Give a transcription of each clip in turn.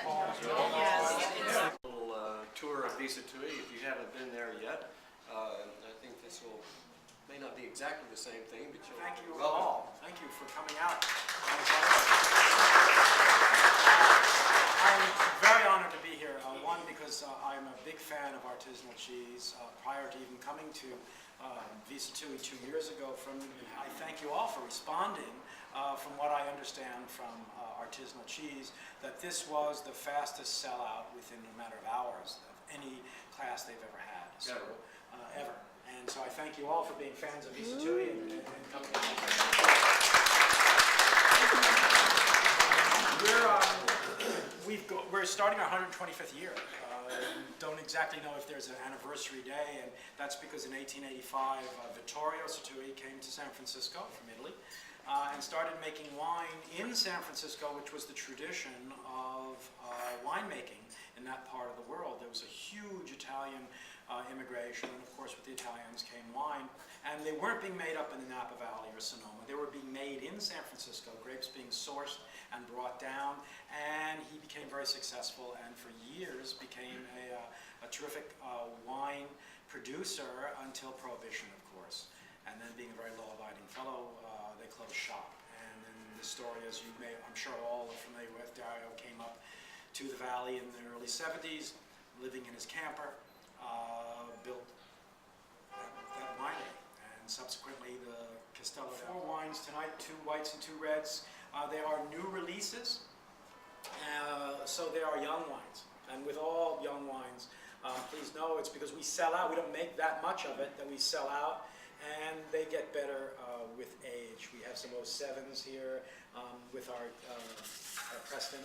Little tour of Sattui. If you haven't been there yet, I think this may not be exactly the same thing, but you'll thank you welcome. all. Thank you for coming out. I'm very honored to be here. One, because I'm a big fan of artisanal cheese. Prior to even coming to Sattui 2 years ago, I thank you all for responding. From what I understand from artisanal cheese, that this was the fastest sellout within a matter of hours of any class they've ever had. So, ever. And so I thank you all for being fans of Sattui and coming out. We're starting our 125th year. Don't exactly know if there's an anniversary day, and that's because in 1885 Vittorio Sattui came to San Francisco from Italy and started making wine in San Francisco, which was the tradition of winemaking in that part of the world. There was a huge Italian immigration, and of course with the Italians came wine, and they weren't being made up in the Napa Valley or Sonoma. They were being made in San Francisco, grapes being sourced and brought down, and he became very successful and for years became a terrific wine producer until Prohibition, of course. And then being a very law-abiding fellow, they closed shop. And then the story, as you may, I'm sure all are familiar with, Dario came up to the valley in the early 70s, living in his camper, built that winery, and subsequently the Castello. 4 wines tonight, 2 whites and 2 reds. They are new releases, so they are young wines. And with all young wines, please know it's because we sell out. We don't make that much of it, that we sell out, and they get better with age. We have some 07s here with our Preston,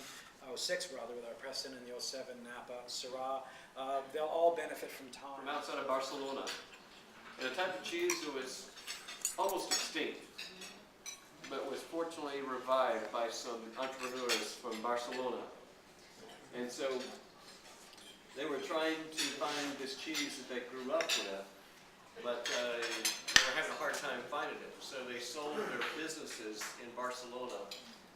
06 rather, with our Preston and the 07 Napa Syrah. They'll all benefit from time. From outside of Barcelona. And a type of cheese that was almost extinct, but was fortunately revived by some entrepreneurs from Barcelona. And so they were trying to find this cheese that they grew up with, but they were having a hard time finding it. So they sold their businesses in Barcelona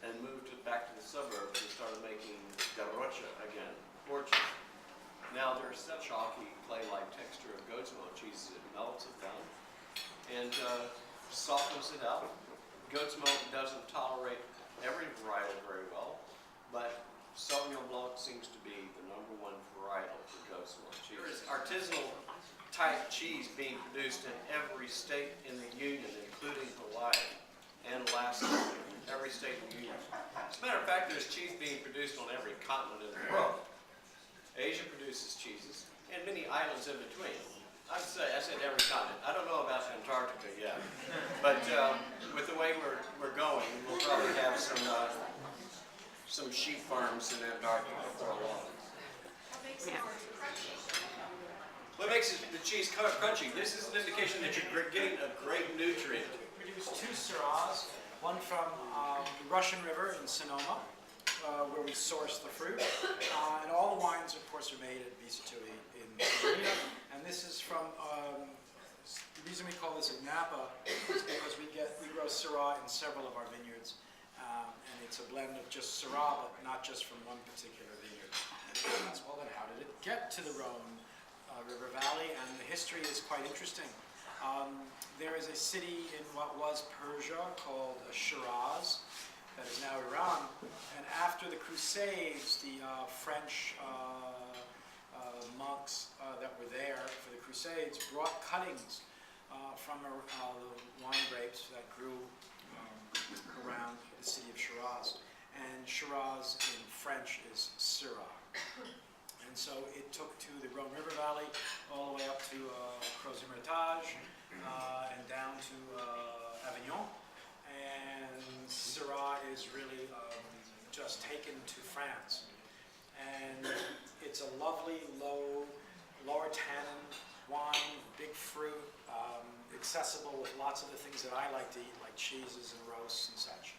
and moved it back to the suburbs and started making garrocha again, orchard. Now there's that chalky, clay-like texture of goat's milk cheese. It melts it down and softens it out. Goat's milk doesn't tolerate every varietal very well, but Sauvignon Blanc seems to be the #1 varietal for goat's milk cheese. There is artisanal type cheese being produced in every state in the Union, including Hawaii and Alaska, every state in the Union. As a matter of fact, there's cheese being produced on every continent in the world. Asia produces cheeses, and many islands in between. I said every continent. I don't know about Antarctica yet, but with the way we're going, we'll probably have some sheep farms in Antarctica before long. What makes the cheese crunchy? This is an indication that you're getting a great nutrient. We produce 2 Syrahs, one from the Russian River in Sonoma, where we source the fruit. And all the wines, of course, are made at Sattui in Slovenia. And this is from, the reason we call this a Napa is because we grow Syrah in several of our vineyards. And it's a blend of just Syrah, but not just from one particular vineyard. Well, then how did it get to the Rhone River Valley? And the history is quite interesting. There is a city in what was Persia called Shiraz, that is now Iran, and after the Crusades, the French monks that were there for the Crusades brought cuttings from the wine grapes that grew around the city of Shiraz. And Shiraz in French is Syrah. And so it took to the Rhone River Valley, all the way up to Crozes-Hermitage, and down to Avignon. And Syrah is really just taken to France. And it's a lovely, lower tannin wine, big fruit, accessible with lots of the things that I like to eat, like cheeses and roasts and such.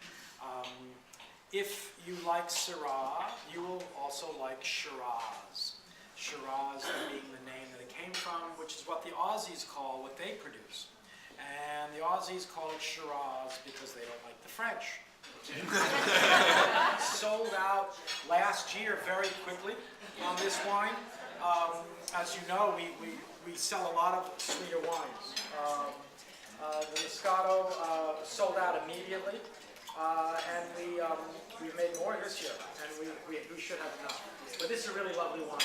If you like Syrah, you will also like Shiraz. Shiraz being the name that it came from, which is what the Aussies call what they produce. And the Aussies call it Shiraz because they don't like the French. Sold out last year very quickly on this wine. As you know, we sell a lot of sweeter wines. The Moscato sold out immediately, and we've made more this year, and we should have enough. But this is a really lovely wine.